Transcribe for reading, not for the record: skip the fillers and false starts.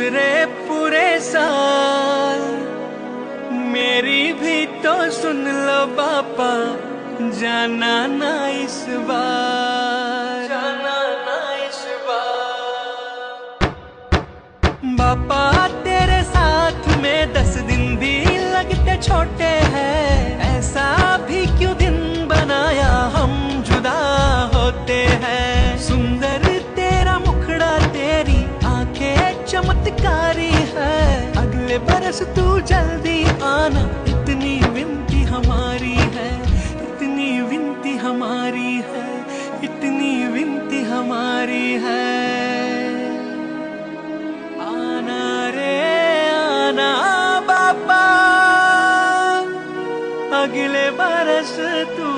गुजरे पूरे साल, मेरी भी तो सुन लो बापा, जाना ना इस बार, जाना ना इस बार। बापा तेरे साथ में 10 दिन भी लगते छोटे हैं, ऐसा भी क्यों दिन बनाया हम जुदा होते हैं। सुंदर तेरा मुखड़ा, तेरी आंखें चमत्कारी है, अगले बरस तू जल्दी आना, इतनी विनती हमारी है, इतनी विनती हमारी है, इतनी विनती हमारी है। आना रे आना बापा, अगले बरस तू